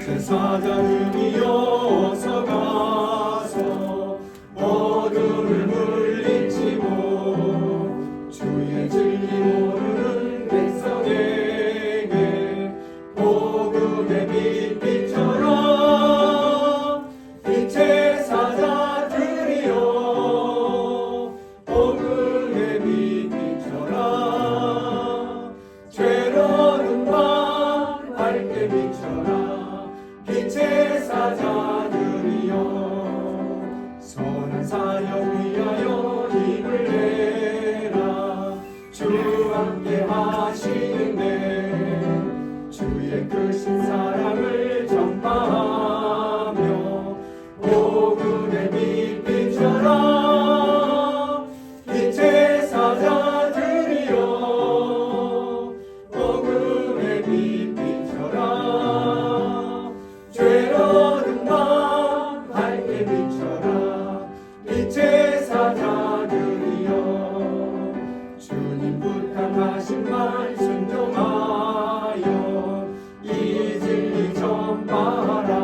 제사장을 이어서 가서 어둠을 물리치고 주의 진리 모르는 백성에게 복음의 빛처럼 빛의 사자들이여 복음의 빛처럼 죄로는 밤 밝게 비춰라 빛의 사자들이여 선한 사역 위하여 힘을 내라 주 함께 하시는데 주의 크신 사랑을 전파하며 복음의 빛처럼 빛의 사자들이여 복음의 빛처럼 죄로는 밤 밝게 비춰라 빛의 사자들이여 주님 부탁하신 말 순종하여 이 진리 전파하라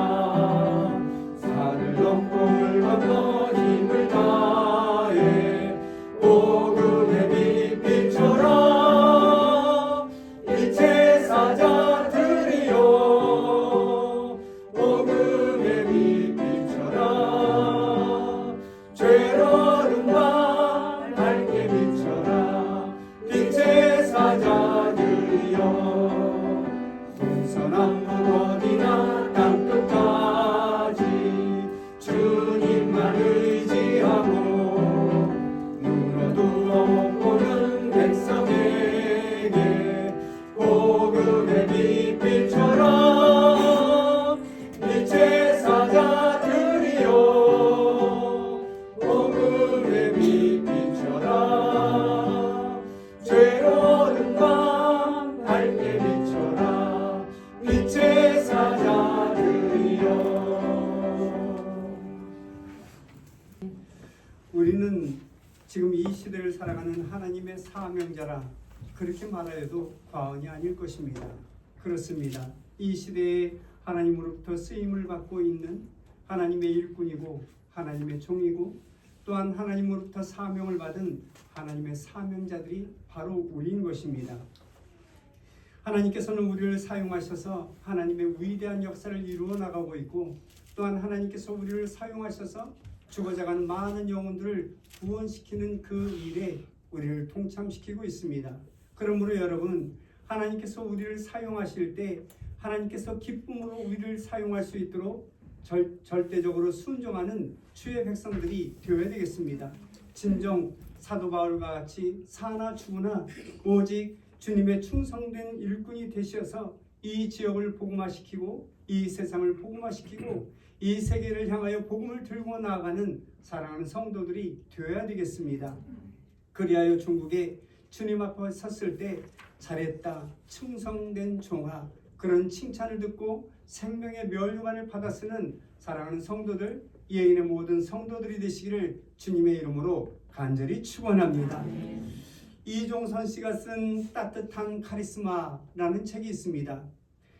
산을 넘고 물 건너 힘을 다해 복음의 빛처럼 빛의 사자들이여 복음의 빛처럼 죄로는 밤 밝게 비춰라 빛의 사자들이여 동서남북 어디나 땅끝까지 주님만 의지하고 눈어두어 못 보는 백성에게 복음의 빛처럼 빛의 사자들이여 복음의 빛처럼 죄로는 밤 밝게 비춰라 빛의 사자들이여. 우리는 지금 이 시대를 살아가는 하나님의 사명자라 그렇게 말하여도 과언이 아닐 것입니다. 그렇습니다. 이 시대에 하나님으로부터 쓰임을 받고 있는 하나님의 일꾼이고 하나님의 종이고 또한 하나님으로부터 사명을 받은 하나님의 사명자들이 바로 우리인 것입니다. 하나님께서는 우리를 사용하셔서 하나님의 위대한 역사를 이루어 나가고 있고 또한 하나님께서 우리를 사용하셔서 죽어져가는 많은 영혼들을 구원시키는 그 일에 우리를 동참시키고 있습니다. 그러므로 여러분, 하나님께서 우리를 사용하실 때 하나님께서 기쁨으로 우리를 사용할 수 있도록 절대적으로 순종하는 주의 백성들이 되어야 되겠습니다. 진정 사도 바울과 같이 사나 죽으나 오직 주님의 충성된 일꾼이 되셔서 이 지역을 복음화시키고 이 세상을 복음화시키고 이 세계를 향하여 복음을 들고 나아가는 사랑하는 성도들이 되어야 되겠습니다. 그리하여 중국에 주님 앞에 섰을 때 잘했다 충성된 종아 그런 칭찬을 듣고 생명의 면류관을 받아 쓰는 사랑하는 성도들 예인의 모든 성도들이 되시기를 주님의 이름으로 간절히 축원합니다. 이종선 씨가 쓴 따뜻한 카리스마라는 책이 있습니다.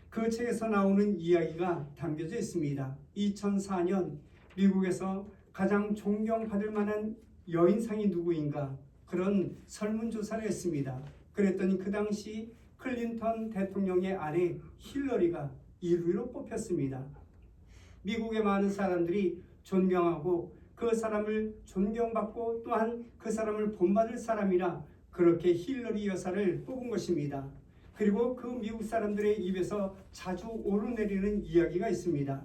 그 책에서 나오는 이야기가 담겨져 있습니다. 2004년 미국에서 가장 존경받을 만한 여인상이 누구인가 그런 설문조사를 했습니다. 그랬더니 그 당시 클린턴 대통령의 아내 힐러리가 1위로 뽑혔습니다. 미국의 많은 사람들이 존경하고 그 사람을 존경받고 또한 그 사람을 본받을 사람이라 그렇게 힐러리 여사를 뽑은 것입니다. 그리고 그 미국 사람들의 입에서 자주 오르내리는 이야기가 있습니다.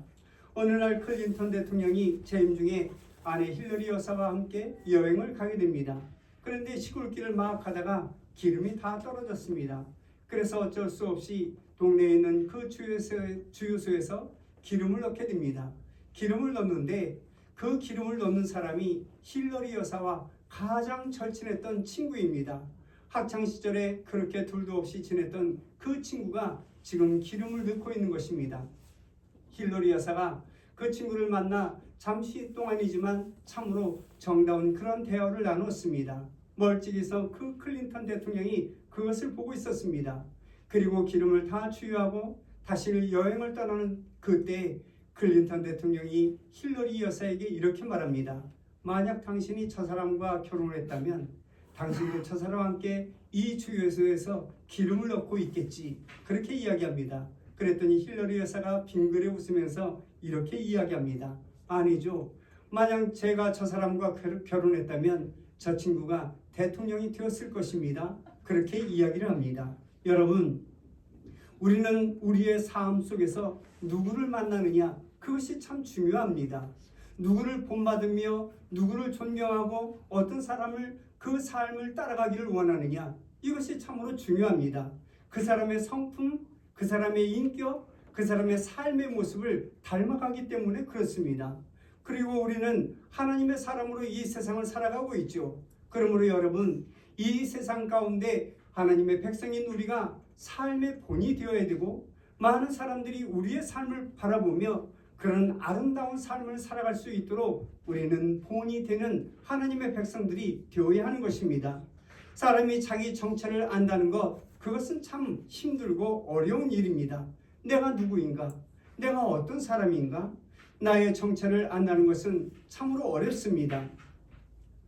어느 날 클린턴 대통령이 재임 중에 아내 힐러리 여사와 함께 여행을 가게 됩니다. 그런데 시골길을 막 가다가 기름이 다 떨어졌습니다. 그래서 어쩔 수 없이 동네에 있는 그 주유소에서 기름을 넣게 됩니다. 기름을 넣는데 그 기름을 넣는 사람이 힐러리 여사와 가장 절친했던 친구입니다. 학창시절에 그렇게 둘도 없이 지냈던 그 친구가 지금 기름을 넣고 있는 것입니다. 힐러리 여사가 그 친구를 만나 잠시 동안이지만 참으로 정다운 그런 대화를 나눴습니다. 멀찍이서 그 클린턴 대통령이 그것을 보고 있었습니다. 그리고 기름을 다 주유하고 다시 여행을 떠나는 그때 클린턴 대통령이 힐러리 여사에게 이렇게 말합니다. 만약 당신이 저 사람과 결혼을 했다면 당신도 저 사람과 함께 이 주유소에서 기름을 넣고 있겠지. 그렇게 이야기합니다. 그랬더니 힐러리 여사가 빙그레 웃으면서 이렇게 이야기합니다. 아니죠. 만약 제가 저 사람과 결혼했다면 저 친구가 대통령이 되었을 것입니다. 그렇게 이야기를 합니다. 여러분, 우리는 우리의 삶 속에서 누구를 만나느냐, 그것이 참 중요합니다. 누구를 본받으며 누구를 존경하고 어떤 사람을 그 삶을 따라가기를 원하느냐, 이것이 참으로 중요합니다. 그 사람의 성품, 그 사람의 인격, 그 사람의 삶의 모습을 닮아가기 때문에 그렇습니다. 그리고 우리는 하나님의 사람으로 이 세상을 살아가고 있죠. 그러므로 여러분, 이 세상 가운데 하나님의 백성인 우리가 삶의 본이 되어야 되고, 많은 사람들이 우리의 삶을 바라보며 그런 아름다운 삶을 살아갈 수 있도록 우리는 본이 되는 하나님의 백성들이 되어야 하는 것입니다. 사람이 자기 정체를 안다는 것, 그것은 참 힘들고 어려운 일입니다. 내가 누구인가? 내가 어떤 사람인가? 나의 정체를 안다는 것은 참으로 어렵습니다.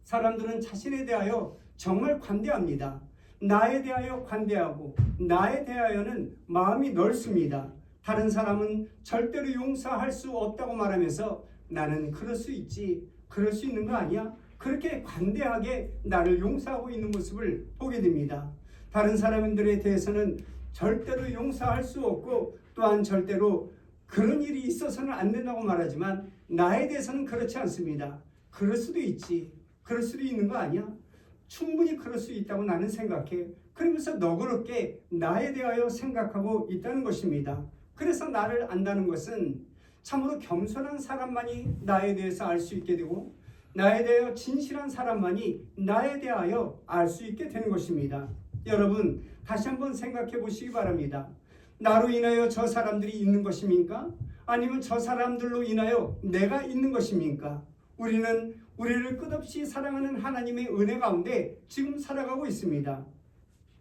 사람들은 자신에 대하여 정말 관대합니다. 나에 대하여 관대하고 나에 대하여는 마음이 넓습니다. 다른 사람은 절대로 용서할 수 없다고 말하면서 나는 그럴 수 있지, 그럴 수 있는 거 아니야? 그렇게 관대하게 나를 용서하고 있는 모습을 보게 됩니다. 다른 사람들에 대해서는 절대로 용서할 수 없고 또한 절대로 그런 일이 있어서는 안 된다고 말하지만 나에 대해서는 그렇지 않습니다. 그럴 수도 있지, 그럴 수도 있는 거 아니야? 충분히 그럴 수 있다고 나는 생각해. 그러면서 너그럽게 나에 대하여 생각하고 있다는 것입니다. 그래서 나를 안다는 것은 참으로 겸손한 사람만이 나에 대해서 알 수 있게 되고, 나에 대하여 진실한 사람만이 나에 대하여 알 수 있게 되는 것입니다. 여러분, 다시 한번 생각해 보시기 바랍니다. 나로 인하여 저 사람들이 있는 것입니까? 아니면 저 사람들로 인하여 내가 있는 것입니까? 우리는 우리를 끝없이 사랑하는 하나님의 은혜 가운데 지금 살아가고 있습니다.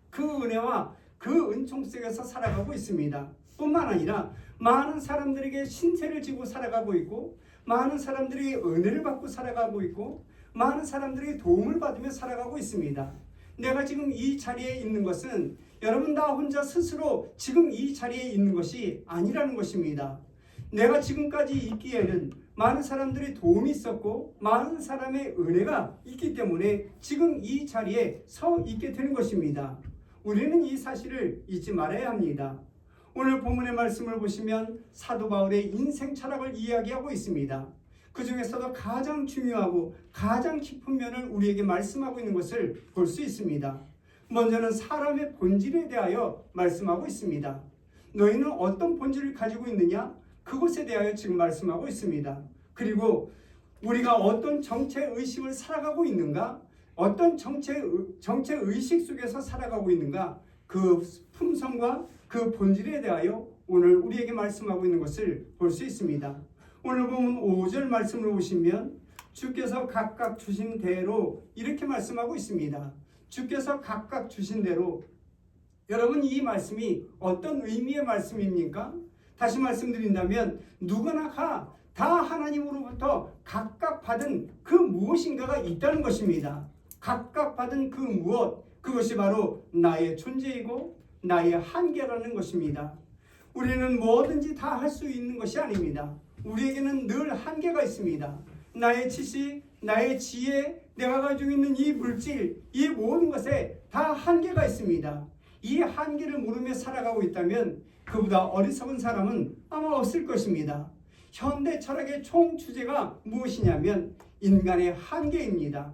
그 은혜와 그 은총 속에서 살아가고 있습니다. 뿐만 아니라 많은 사람들에게 신세를 지고 살아가고 있고, 많은 사람들이 은혜를 받고 살아가고 있고, 많은 사람들이 도움을 받으며 살아가고 있습니다. 내가 지금 이 자리에 있는 것은 여러분 나 혼자 스스로 지금 이 자리에 있는 것이 아니라는 것입니다. 내가 지금까지 있기에는 많은 사람들의 도움이 있었고 많은 사람의 은혜가 있기 때문에 지금 이 자리에 서 있게 되는 것입니다. 우리는 이 사실을 잊지 말아야 합니다. 오늘 본문의 말씀을 보시면 사도 바울의 인생 철학을 이야기하고 있습니다. 그 중에서도 가장 중요하고 가장 깊은 면을 우리에게 말씀하고 있는 것을 볼 수 있습니다. 먼저는 사람의 본질에 대하여 말씀하고 있습니다. 너희는 어떤 본질을 가지고 있느냐? 그것에 대하여 지금 말씀하고 있습니다. 그리고 우리가 어떤 정체의식을 살아가고 있는가? 어떤 정체의식 속에서 살아가고 있는가? 그 품성과 그 본질에 대하여 오늘 우리에게 말씀하고 있는 것을 볼 수 있습니다. 오늘 보면 5절 말씀을 보시면 주께서 각각 주신 대로 이렇게 말씀하고 있습니다. 주께서 각각 주신 대로. 여러분, 이 말씀이 어떤 의미의 말씀입니까? 다시 말씀드린다면 누구나 다 하나님으로부터 각각 받은 그 무엇인가가 있다는 것입니다. 각각 받은 그 무엇, 그것이 바로 나의 존재이고 나의 한계라는 것입니다. 우리는 뭐든지 다 할 수 있는 것이 아닙니다. 우리에게는 늘 한계가 있습니다. 나의 지식, 나의 지혜, 내가 가지고 있는 이 물질, 이 모든 것에 다 한계가 있습니다. 이 한계를 모르며 살아가고 있다면 그보다 어리석은 사람은 아마 없을 것입니다. 현대 철학의 총 주제가 무엇이냐면 인간의 한계입니다.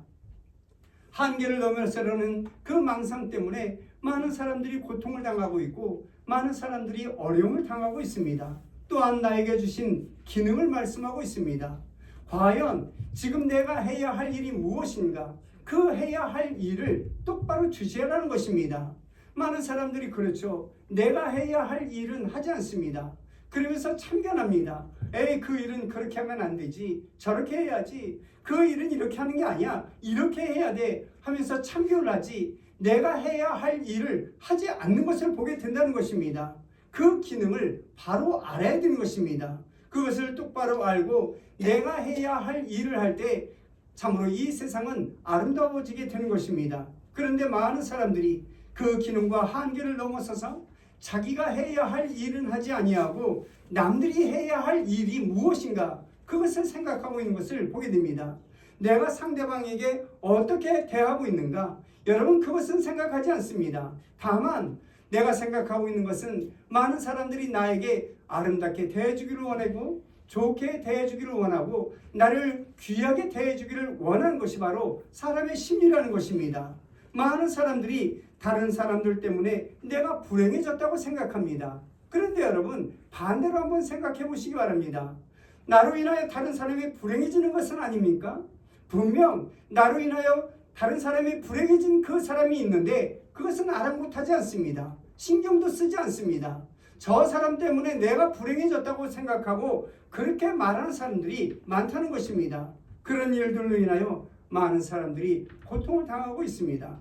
한계를 넘어서려는 그 망상 때문에 많은 사람들이 고통을 당하고 있고 많은 사람들이 어려움을 당하고 있습니다. 또한 나에게 주신 기능을 말씀하고 있습니다. 과연 지금 내가 해야 할 일이 무엇인가? 그 해야 할 일을 똑바로 주시하라는 것입니다. 많은 사람들이 그렇죠. 내가 해야 할 일은 하지 않습니다. 그러면서 참견합니다. 에이, 그 일은 그렇게 하면 안 되지. 저렇게 해야지. 그 일은 이렇게 하는 게 아니야. 이렇게 해야 돼. 하면서 참견을 하지. 내가 해야 할 일을 하지 않는 것을 보게 된다는 것입니다. 그 기능을 바로 알아야 되는 것입니다. 그것을 똑바로 알고 내가 해야 할 일을 할 때 참으로 이 세상은 아름다워지게 되는 것입니다. 그런데 많은 사람들이 그 기능과 한계를 넘어서서 자기가 해야 할 일은 하지 아니하고 남들이 해야 할 일이 무엇인가 그것을 생각하고 있는 것을 보게 됩니다. 내가 상대방에게 어떻게 대하고 있는가? 여러분, 그것은 생각하지 않습니다. 다만 내가 생각하고 있는 것은 많은 사람들이 나에게 아름답게 대해주기를 원하고 좋게 대해주기를 원하고 나를 귀하게 대해주기를 원하는 것이 바로 사람의 심리라는 것입니다. 많은 사람들이 다른 사람들 때문에 내가 불행해졌다고 생각합니다. 그런데 여러분, 반대로 한번 생각해 보시기 바랍니다. 나로 인하여 다른 사람이 불행해지는 것은 아닙니까? 분명 나로 인하여 다른 사람이 불행해진 그 사람이 있는데 그것은 아랑곳하지 않습니다. 신경도 쓰지 않습니다. 저 사람 때문에 내가 불행해졌다고 생각하고 그렇게 말하는 사람들이 많다는 것입니다. 그런 일들로 인하여 많은 사람들이 고통을 당하고 있습니다.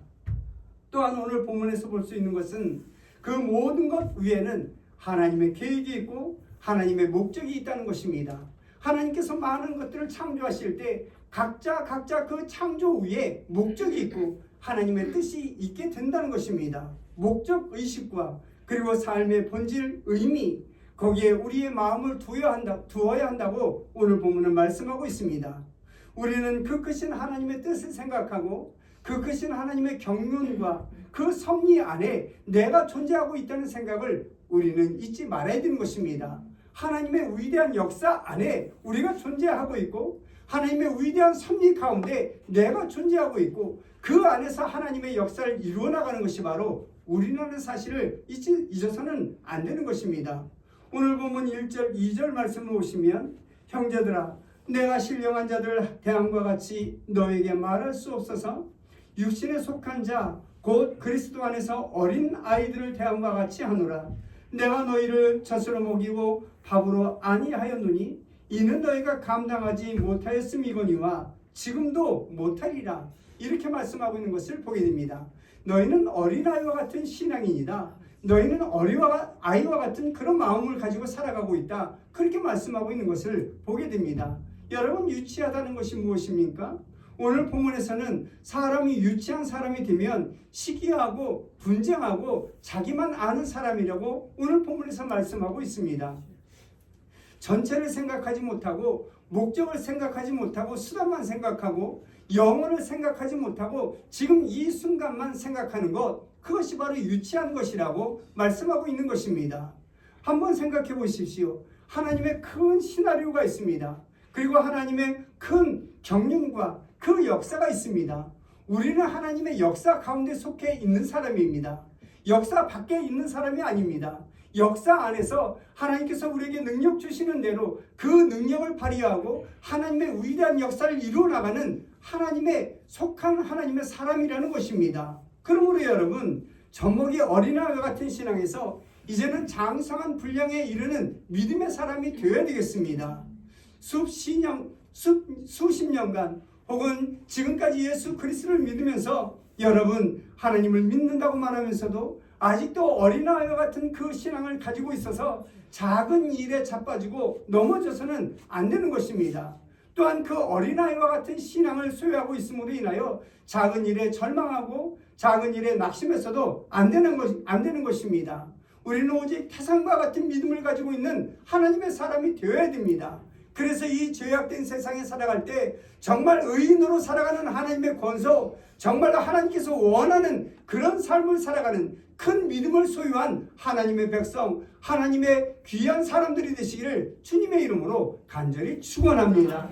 또한 오늘 본문에서 볼 수 있는 것은 그 모든 것 위에는 하나님의 계획이 있고 하나님의 목적이 있다는 것입니다. 하나님께서 많은 것들을 창조하실 때 각자 그 창조 위에 목적이 있고 하나님의 뜻이 있게 된다는 것입니다. 목적 의식과 그리고 삶의 본질 의미, 거기에 우리의 마음을 두어야 한다고 오늘 본문은 말씀하고 있습니다. 우리는 그 크신 하나님의 뜻을 생각하고 그 크신 하나님의 경륜과 그 섭리 안에 내가 존재하고 있다는 생각을 우리는 잊지 말아야 되는 것입니다. 하나님의 위대한 역사 안에 우리가 존재하고 있고 하나님의 위대한 섭리 가운데 내가 존재하고 있고 그 안에서 하나님의 역사를 이루어 나가는 것이 바로 우리라는 사실을 잊어서는 안 되는 것입니다. 오늘 보면 1절 2절 말씀을 보시면 형제들아 내가 신령한 자들 대함과 같이 너에게 말할 수 없어서 육신에 속한 자 곧 그리스도 안에서 어린 아이들을 대함과 같이 하노라. 내가 너희를 젖으로 먹이고 밥으로 아니하였노니 이는 너희가 감당하지 못하였음이거니와 지금도 못하리라. 이렇게 말씀하고 있는 것을 보게 됩니다. 너희는 어린아이와 같은 신앙인이다. 너희는 아이와 같은 그런 마음을 가지고 살아가고 있다. 그렇게 말씀하고 있는 것을 보게 됩니다. 여러분, 유치하다는 것이 무엇입니까? 오늘 본문에서는 사람이 유치한 사람이 되면 시기하고 분쟁하고 자기만 아는 사람이라고 오늘 본문에서 말씀하고 있습니다. 전체를 생각하지 못하고 목적을 생각하지 못하고 수단만 생각하고 영혼을 생각하지 못하고 지금 이 순간만 생각하는 것, 그것이 바로 유치한 것이라고 말씀하고 있는 것입니다. 한번 생각해 보십시오. 하나님의 큰 시나리오가 있습니다. 그리고 하나님의 큰 경륜과 그 역사가 있습니다. 우리는 하나님의 역사 가운데 속해 있는 사람입니다. 역사 밖에 있는 사람이 아닙니다. 역사 안에서 하나님께서 우리에게 능력 주시는 대로 그 능력을 발휘하고 하나님의 위대한 역사를 이루어 나가는 하나님의 속한 하나님의 사람이라는 것입니다. 그러므로 여러분, 젖먹이 어린아이와 같은 신앙에서 이제는 장성한 분량에 이르는 믿음의 사람이 되어야 되겠습니다. 수십 년간 혹은 지금까지 예수 그리스도를 믿으면서 여러분 하나님을 믿는다고 말하면서도 아직도 어린아이와 같은 그 신앙을 가지고 있어서 작은 일에 자빠지고 넘어져서는 안 되는 것입니다. 또한 그 어린아이와 같은 신앙을 소유하고 있음으로 인하여 작은 일에 절망하고 작은 일에 낙심해서도 안 되는 것입니다. 우리는 오직 태산과 같은 믿음을 가지고 있는 하나님의 사람이 되어야 됩니다. 그래서 이 죄악된 세상에 살아갈 때 정말 의인으로 살아가는 하나님의 권소, 정말 하나님께서 원하는 그런 삶을 살아가는 큰 믿음을 소유한 하나님의 백성, 하나님의 귀한 사람들이 되시기를 주님의 이름으로 간절히 축원합니다.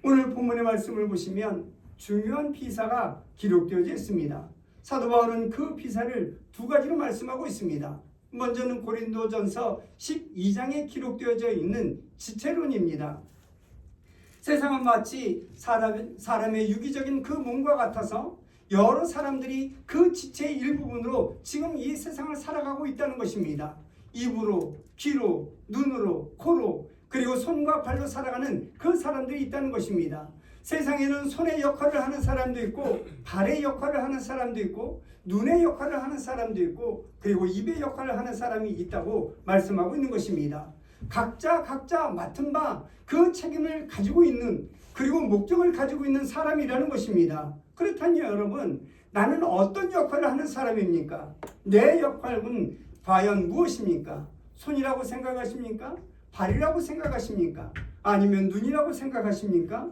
오늘 본문의 말씀을 보시면 중요한 비사가 기록되어져 있습니다. 사도 바울은 그 비사를 두 가지로 말씀하고 있습니다. 먼저는 고린도전서 12장에 기록되어져 있는 지체론입니다. 세상은 마치 사람의 유기적인 그 몸과 같아서 여러 사람들이 그 지체의 일부분으로 지금 이 세상을 살아가고 있다는 것입니다. 입으로, 귀로, 눈으로, 코로, 그리고 손과 발로 살아가는 그 사람들이 있다는 것입니다. 세상에는 손의 역할을 하는 사람도 있고 발의 역할을 하는 사람도 있고 눈의 역할을 하는 사람도 있고 그리고 입의 역할을 하는 사람이 있다고 말씀하고 있는 것입니다. 각자 맡은 바 그 책임을 가지고 있는 그리고 목적을 가지고 있는 사람이라는 것입니다. 그렇다니 여러분, 나는 어떤 역할을 하는 사람입니까? 내 역할은 과연 무엇입니까? 손이라고 생각하십니까? 발이라고 생각하십니까? 아니면 눈이라고 생각하십니까?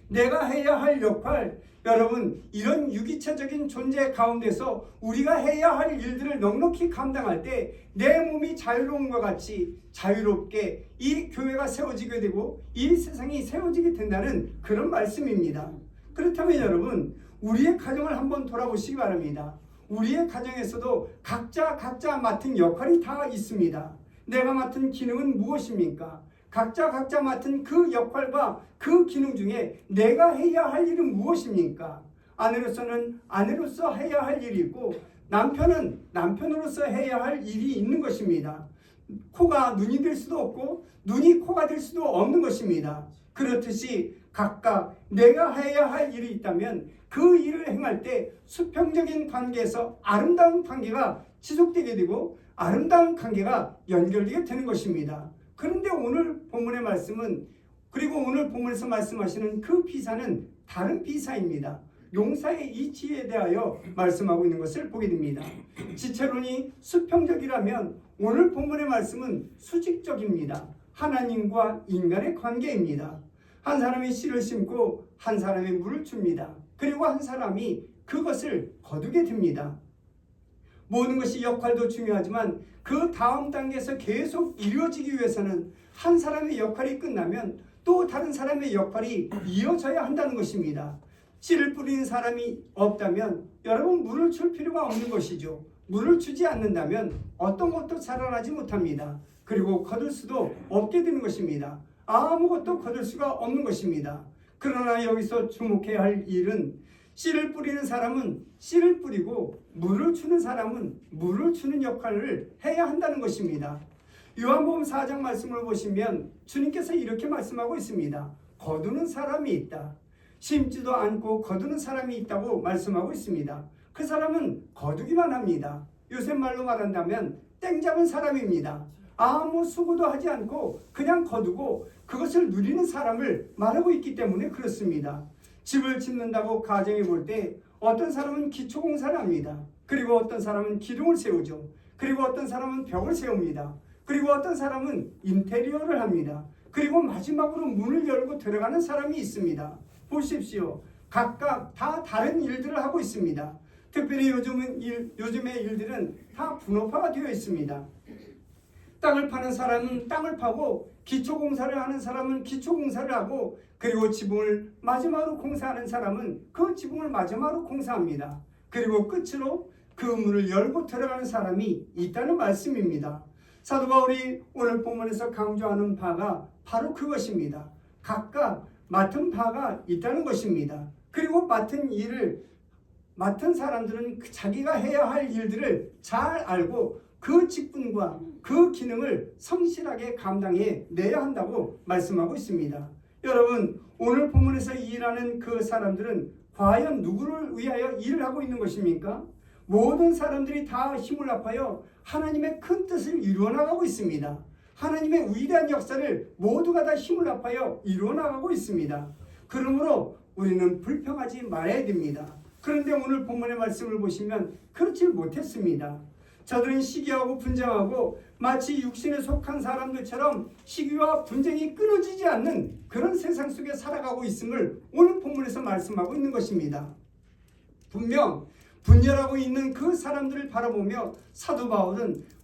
내가 해야 할 역할, 여러분, 이런 유기체적인 존재 가운데서 우리가 해야 할 일들을 넉넉히 감당할 때 내 몸이 자유로운 것 같이 자유롭게 이 교회가 세워지게 되고 이 세상이 세워지게 된다는 그런 말씀입니다. 그렇다면 여러분, 우리의 가정을 한번 돌아보시기 바랍니다. 우리의 가정에서도 각자 맡은 역할이 다 있습니다. 내가 맡은 기능은 무엇입니까? 각자 맡은 그 역할과 그 기능 중에 내가 해야 할 일은 무엇입니까? 아내로서는 아내로서 해야 할 일이 있고 남편은 남편으로서 해야 할 일이 있는 것입니다. 코가 눈이 될 수도 없고 눈이 코가 될 수도 없는 것입니다. 그렇듯이 각각 내가 해야 할 일이 있다면 그 일을 행할 때 수평적인 관계에서 아름다운 관계가 지속되게 되고 아름다운 관계가 연결되게 되는 것입니다. 그런데 오늘 본문의 말씀은 그리고 오늘 본문에서 말씀하시는 그 비사는 다른 비사입니다. 용사의 이치에 대하여 말씀하고 있는 것을 보게 됩니다. 지체론이 수평적이라면 오늘 본문의 말씀은 수직적입니다. 하나님과 인간의 관계입니다. 한 사람이 씨를 심고 한 사람이 물을 줍니다. 그리고 한 사람이 그것을 거두게 됩니다. 모든 것이 역할도 중요하지만 그 다음 단계에서 계속 이루어지기 위해서는 한 사람의 역할이 끝나면 또 다른 사람의 역할이 이어져야 한다는 것입니다. 씨를 뿌리는 사람이 없다면 여러분 물을 줄 필요가 없는 것이죠. 물을 주지 않는다면 어떤 것도 자라나지 못합니다. 그리고 거둘 수도 없게 되는 것입니다. 아무것도 거둘 수가 없는 것입니다. 그러나 여기서 주목해야 할 일은 씨를 뿌리는 사람은 씨를 뿌리고 물을 주는 사람은 물을 주는 역할을 해야 한다는 것입니다. 요한복음 4장 말씀을 보시면 주님께서 이렇게 말씀하고 있습니다. 거두는 사람이 있다. 심지도 않고 거두는 사람이 있다고 말씀하고 있습니다. 그 사람은 거두기만 합니다. 요새 말로 말한다면 땡 잡은 사람입니다. 아무 수고도 하지 않고 그냥 거두고 그것을 누리는 사람을 말하고 있기 때문에 그렇습니다. 집을 짓는다고 가정해 볼 때 어떤 사람은 기초공사를 합니다. 그리고 어떤 사람은 기둥을 세우죠. 그리고 어떤 사람은 벽을 세웁니다. 그리고 어떤 사람은 인테리어를 합니다. 그리고 마지막으로 문을 열고 들어가는 사람이 있습니다. 보십시오. 각각 다 다른 일들을 하고 있습니다. 특별히 요즘의 일들은 다 분업화가 되어 있습니다. 땅을 파는 사람은 땅을 파고 기초공사를 하는 사람은 기초공사를 하고 그리고 지붕을 마지막으로 공사하는 사람은 그 지붕을 마지막으로 공사합니다. 그리고 끝으로 그 문을 열고 들어가는 사람이 있다는 말씀입니다. 사도 바울이 오늘 본문에서 강조하는 바가 바로 그것입니다. 각각 맡은 바가 있다는 것입니다. 그리고 맡은 사람들은 자기가 해야 할 일들을 잘 알고 그 직분과 그 기능을 성실하게 감당해 내야 한다고 말씀하고 있습니다. 여러분, 오늘 본문에서 일하는 그 사람들은 과연 누구를 위하여 일을 하고 있는 것입니까? 모든 사람들이 다 힘을 합하여 하나님의 큰 뜻을 이루어나가고 있습니다. 하나님의 위대한 역사를 모두가 다 힘을 합하여 이루어나가고 있습니다. 그러므로 우리는 불평하지 말아야 됩니다. 그런데 오늘 본문의 말씀을 보시면 그렇지 못했습니다. 저들은 시기하고 분쟁하고 마치 육신에 속한 사람들처럼 시기와 분쟁이 끊어지지 않는 그런 세상 속에 살아가고 있음을 오늘 본문에서 말씀하고 있는 것입니다. 분명 분열하고 있는 그 사람들을 바라보며 사도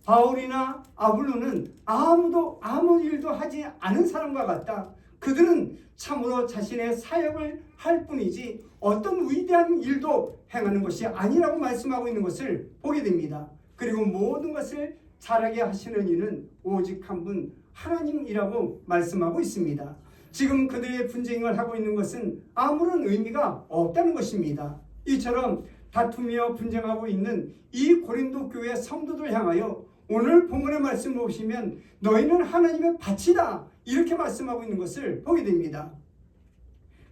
바울이나 아볼로는 아무 일도 하지 않은 사람과 같다. 그들은 참으로 자신의 사역을 할 뿐이지 어떤 위대한 일도 행하는 것이 아니라고 말씀하고 있는 것을 보게 됩니다. 그리고 모든 것을 잘하게 하시는 이는 오직 한 분 하나님이라고 말씀하고 있습니다. 지금 그들의 분쟁을 하고 있는 것은 아무런 의미가 없다는 것입니다. 이처럼 다투며 분쟁하고 있는 이 고린도 교회 성도들 향하여 오늘 본문의 말씀을 보시면 너희는 하나님의 밭이다 이렇게 말씀하고 있는 것을 보게 됩니다.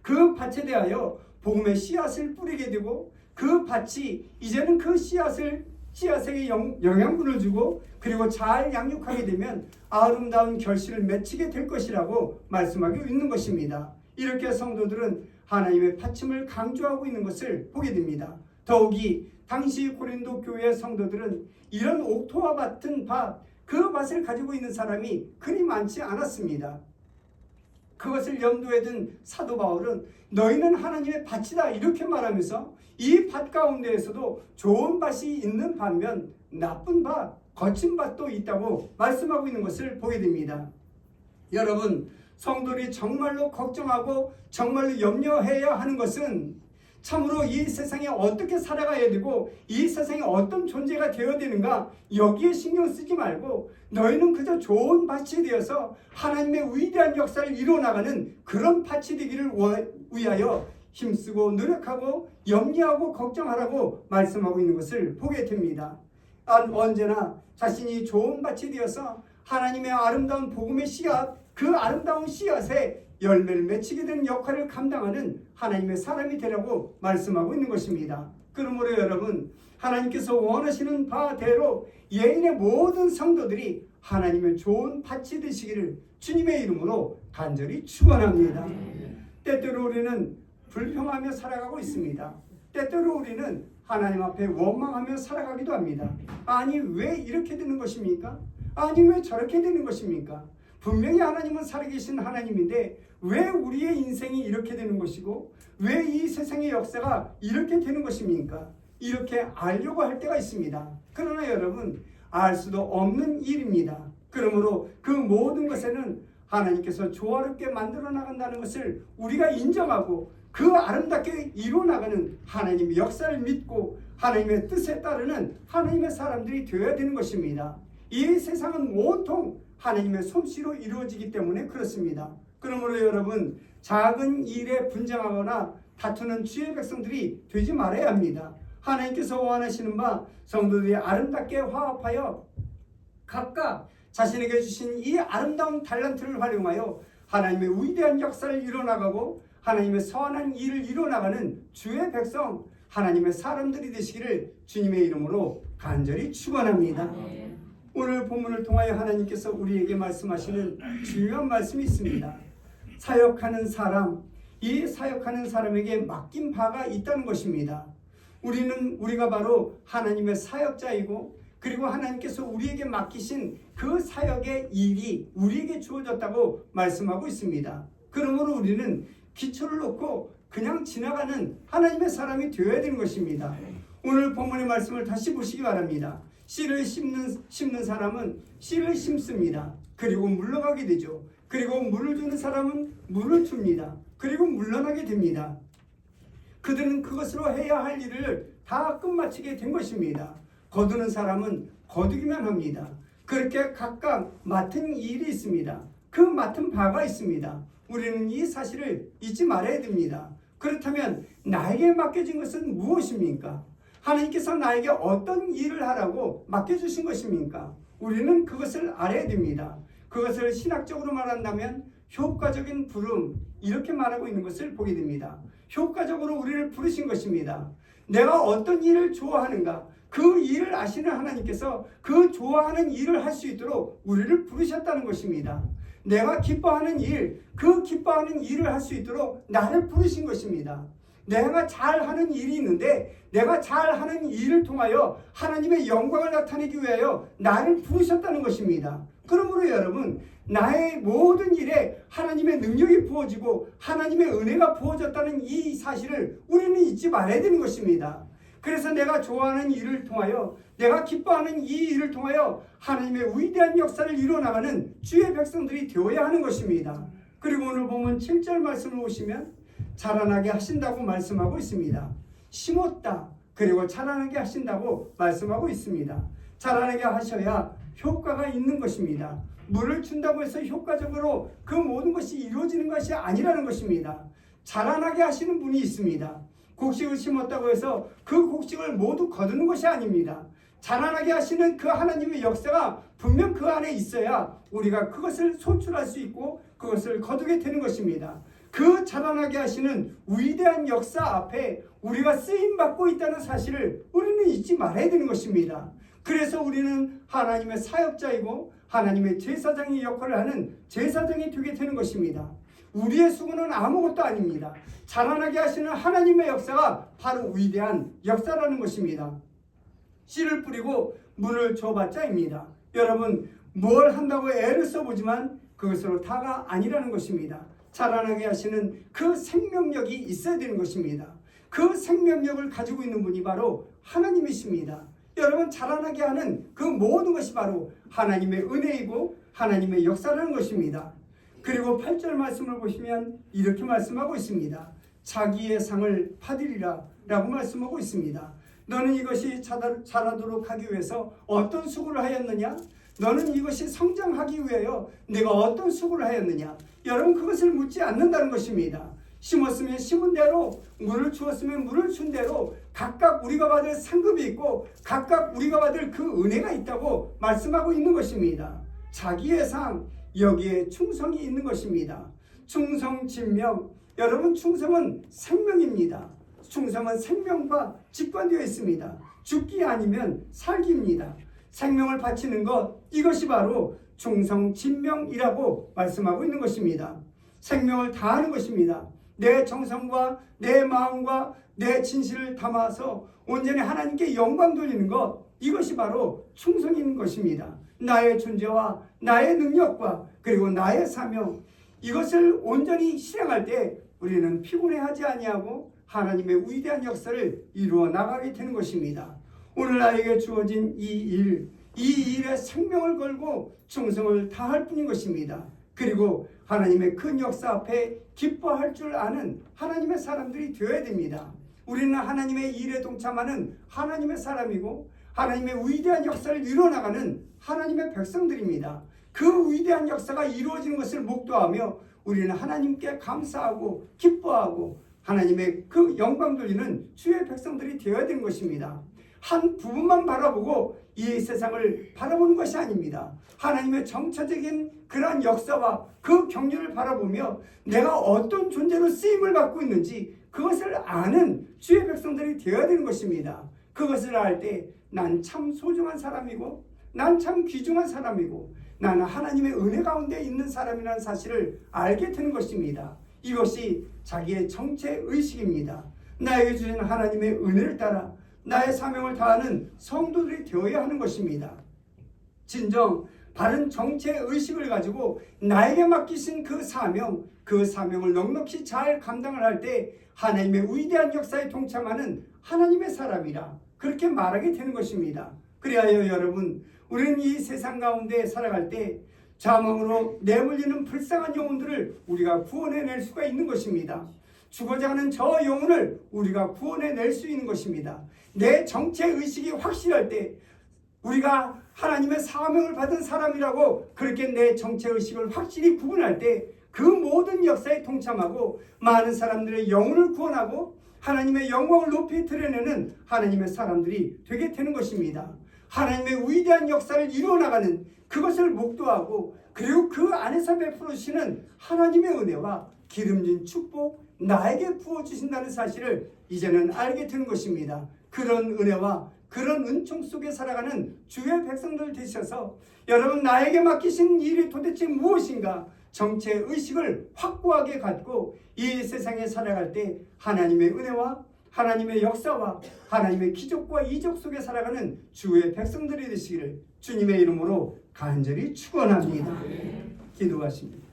그 밭에 대하여 복음의 씨앗을 뿌리게 되고 그 밭이 이제는 그 씨앗에게 영양분을 주고 그리고 잘 양육하게 되면 아름다운 결실을 맺히게 될 것이라고 말씀하고 있는 것입니다. 이렇게 성도들은 하나님의 받침을 강조하고 있는 것을 보게 됩니다. 더욱이 당시 고린도 교회 성도들은 이런 옥토와 같은 밭, 그 밭을 가지고 있는 사람이 그리 많지 않았습니다. 그것을 염두에 둔 사도 바울은 너희는 하나님의 밭이다 이렇게 말하면서 이 밭 가운데에서도 좋은 밭이 있는 반면 나쁜 밭, 거친 밭도 있다고 말씀하고 있는 것을 보게 됩니다. 여러분, 성도들이 정말로 걱정하고 정말로 염려해야 하는 것은 참으로 이 세상에 어떻게 살아가야 되고 이 세상에 어떤 존재가 되어야 되는가 여기에 신경 쓰지 말고 너희는 그저 좋은 밭이 되어서 하나님의 위대한 역사를 이루어나가는 그런 밭이 되기를 위하여 힘쓰고 노력하고 염려하고 걱정하라고 말씀하고 있는 것을 보게 됩니다. 언제나 자신이 좋은 밭이 되어서 하나님의 아름다운 복음의 씨앗, 그 아름다운 씨앗에 열매를 맺히게 되는 역할을 감당하는 하나님의 사람이 되라고 말씀하고 있는 것입니다. 그러므로 여러분, 하나님께서 원하시는 바대로 예인의 모든 성도들이 하나님의 좋은 밭이 되시기를 주님의 이름으로 간절히 축원합니다. 때때로 우리는 불평하며 살아가고 있습니다. 때때로 우리는 하나님 앞에 원망하며 살아가기도 합니다. 아니 왜 이렇게 되는 것입니까? 아니 왜 저렇게 되는 것입니까? 분명히 하나님은 살아계신 하나님인데 왜 우리의 인생이 이렇게 되는 것이고 왜 이 세상의 역사가 이렇게 되는 것입니까? 이렇게 알려고 할 때가 있습니다. 그러나 여러분, 알 수도 없는 일입니다. 그러므로 그 모든 것에는 하나님께서 조화롭게 만들어 나간다는 것을 우리가 인정하고 그 아름답게 이루어나가는 하나님의 역사를 믿고 하나님의 뜻에 따르는 하나님의 사람들이 되어야 되는 것입니다. 이 세상은 온통 하나님의 솜씨로 이루어지기 때문에 그렇습니다. 그러므로 여러분, 작은 일에 분쟁하거나 다투는 주의 백성들이 되지 말아야 합니다. 하나님께서 원하시는 바 성도들이 아름답게 화합하여 각각 자신에게 주신 이 아름다운 달란트를 활용하여 하나님의 위대한 역사를 이뤄나가고 하나님의 선한 일을 이뤄나가는 주의 백성, 하나님의 사람들이 되시기를 주님의 이름으로 간절히 축원합니다. 오늘 본문을 통하여 하나님께서 우리에게 말씀하시는 중요한 말씀이 있습니다. 사역하는 사람, 이 사역하는 사람에게 맡긴 바가 있다는 것입니다. 우리가 바로 하나님의 사역자이고 그리고 하나님께서 우리에게 맡기신 그 사역의 일이 우리에게 주어졌다고 말씀하고 있습니다. 그러므로 우리는 기초를 놓고 그냥 지나가는 하나님의 사람이 되어야 되는 것입니다. 오늘 본문의 말씀을 다시 보시기 바랍니다. 씨를 심는 사람은 씨를 심습니다. 그리고 물러가게 되죠. 그리고 물을 주는 사람은 물을 줍니다. 그리고 물러나게 됩니다. 그들은 그것으로 해야 할 일을 다 끝마치게 된 것입니다. 거두는 사람은 거두기만 합니다. 그렇게 각각 맡은 일이 있습니다. 그 맡은 바가 있습니다. 우리는 이 사실을 잊지 말아야 됩니다. 그렇다면 나에게 맡겨진 것은 무엇입니까? 하나님께서 나에게 어떤 일을 하라고 맡겨주신 것입니까? 우리는 그것을 알아야 됩니다. 그것을 신학적으로 말한다면 효과적인 부름, 이렇게 말하고 있는 것을 보게 됩니다. 효과적으로 우리를 부르신 것입니다. 내가 어떤 일을 좋아하는가, 그 일을 아시는 하나님께서 그 좋아하는 일을 할 수 있도록 우리를 부르셨다는 것입니다. 내가 기뻐하는 일, 그 기뻐하는 일을 할 수 있도록 나를 부르신 것입니다. 내가 잘하는 일이 있는데 내가 잘하는 일을 통하여 하나님의 영광을 나타내기 위하여 나를 부르셨다는 것입니다. 그러므로 여러분, 나의 모든 일에 하나님의 능력이 부어지고 하나님의 은혜가 부어졌다는 이 사실을 우리는 잊지 말아야 되는 것입니다. 그래서 내가 좋아하는 일을 통하여, 내가 기뻐하는 이 일을 통하여 하나님의 위대한 역사를 이루어나가는 주의 백성들이 되어야 하는 것입니다. 그리고 오늘 보면 7절 말씀을 보시면 자라나게 하신다고 말씀하고 있습니다. 심었다, 그리고 자라나게 하신다고 말씀하고 있습니다. 자라나게 하셔야 효과가 있는 것입니다. 물을 준다고 해서 효과적으로 그 모든 것이 이루어지는 것이 아니라는 것입니다. 자라나게 하시는 분이 있습니다. 곡식을 심었다고 해서 그 곡식을 모두 거두는 것이 아닙니다. 자라나게 하시는 그 하나님의 역사가 분명 그 안에 있어야 우리가 그것을 소출할 수 있고 그것을 거두게 되는 것입니다. 그 자라나게 하시는 위대한 역사 앞에 우리가 쓰임받고 있다는 사실을 우리는 잊지 말아야 되는 것입니다. 그래서 우리는 하나님의 사역자이고 하나님의 제사장의 역할을 하는 제사장이 되게 되는 것입니다. 우리의 수고는 아무것도 아닙니다. 자라나게 하시는 하나님의 역사가 바로 위대한 역사라는 것입니다. 씨를 뿌리고 물을 줘봤자입니다. 여러분, 뭘 한다고 애를 써보지만 그것으로 다가 아니라는 것입니다. 자라나게 하시는 그 생명력이 있어야 되는 것입니다. 그 생명력을 가지고 있는 분이 바로 하나님이십니다. 여러분, 자라나게 하는 그 모든 것이 바로 하나님의 은혜이고 하나님의 역사라는 것입니다. 그리고 8절 말씀을 보시면 이렇게 말씀하고 있습니다. 자기의 상을 받으리라 라고 말씀하고 있습니다. 너는 이것이 자라도록 하기 위해서 어떤 수고를 하였느냐? 너는 이것이 성장하기 위하여 내가 어떤 수고를 하였느냐? 여러분, 그것을 묻지 않는다는 것입니다. 심었으면 심은 대로, 물을 주었으면 물을 준 대로 각각 우리가 받을 상급이 있고 각각 우리가 받을 그 은혜가 있다고 말씀하고 있는 것입니다. 자기의 상, 여기에 충성이 있는 것입니다. 충성, 진명. 여러분, 충성은 생명입니다. 충성은 생명과 직관되어 있습니다. 죽기 아니면 살기입니다. 생명을 바치는 것, 이것이 바로 충성, 진명이라고 말씀하고 있는 것입니다. 생명을 다하는 것입니다. 내 정성과 내 마음과 내 진실을 담아서 온전히 하나님께 영광 돌리는 것, 이것이 바로 충성인 것입니다. 나의 존재와 나의 능력과 그리고 나의 사명, 이것을 온전히 실행할 때 우리는 피곤해하지 아니하고 하나님의 위대한 역사를 이루어 나가게 되는 것입니다. 오늘 나에게 주어진 이 일에 생명을 걸고 충성을 다할 뿐인 것입니다. 그리고 하나님의 큰 역사 앞에 기뻐할 줄 아는 하나님의 사람들이 되어야 됩니다. 우리는 하나님의 일에 동참하는 하나님의 사람이고 하나님의 위대한 역사를 이루어나가는 하나님의 백성들입니다. 그 위대한 역사가 이루어지는 것을 목도하며 우리는 하나님께 감사하고 기뻐하고 하나님의 그 영광 돌리는 주의 백성들이 되어야 되는 것입니다. 한 부분만 바라보고 이 세상을 바라보는 것이 아닙니다. 하나님의 정체적인 그러한 역사와 그 경륜을 바라보며 내가 어떤 존재로 쓰임을 받고 있는지 그것을 아는 주의 백성들이 되어야 되는 것입니다. 그것을 알 때 난 참 소중한 사람이고 난 참 귀중한 사람이고 나는 하나님의 은혜 가운데 있는 사람이라는 사실을 알게 되는 것입니다. 이것이 자기의 정체의식입니다. 나에게 주신 하나님의 은혜를 따라 나의 사명을 다하는 성도들이 되어야 하는 것입니다. 진정 바른 정체의식을 가지고 나에게 맡기신 그 사명을 넉넉히 잘 감당을 할 때 하나님의 위대한 역사에 동참하는 하나님의 사람이라 그렇게 말하게 되는 것입니다. 그리하여 여러분, 우리는 이 세상 가운데 살아갈 때 자망으로 내몰리는 불쌍한 영혼들을 우리가 구원해낼 수가 있는 것입니다. 죽어가는 저 영혼을 우리가 구원해낼 수 있는 것입니다. 내 정체의식이 확실할 때 우리가 하나님의 사명을 받은 사람이라고 그렇게 내 정체의식을 확실히 구분할 때 그 모든 역사에 동참하고 많은 사람들의 영혼을 구원하고 하나님의 영광을 높이 드러내는 하나님의 사람들이 되게 되는 것입니다. 하나님의 위대한 역사를 이루어나가는 그것을 목도하고 그리고 그 안에서 베풀어주시는 하나님의 은혜와 기름진 축복 나에게 부어주신다는 사실을 이제는 알게 되는 것입니다. 그런 은혜와 그런 은총 속에 살아가는 주의 백성들 되셔서 여러분, 나에게 맡기신 일이 도대체 무엇인가 정체의식을 확고하게 갖고 이 세상에 살아갈 때 하나님의 은혜와 하나님의 역사와 하나님의 기적과 이적 속에 살아가는 주의 백성들이 되시기를 주님의 이름으로 간절히 축원합니다. 기도하십니다.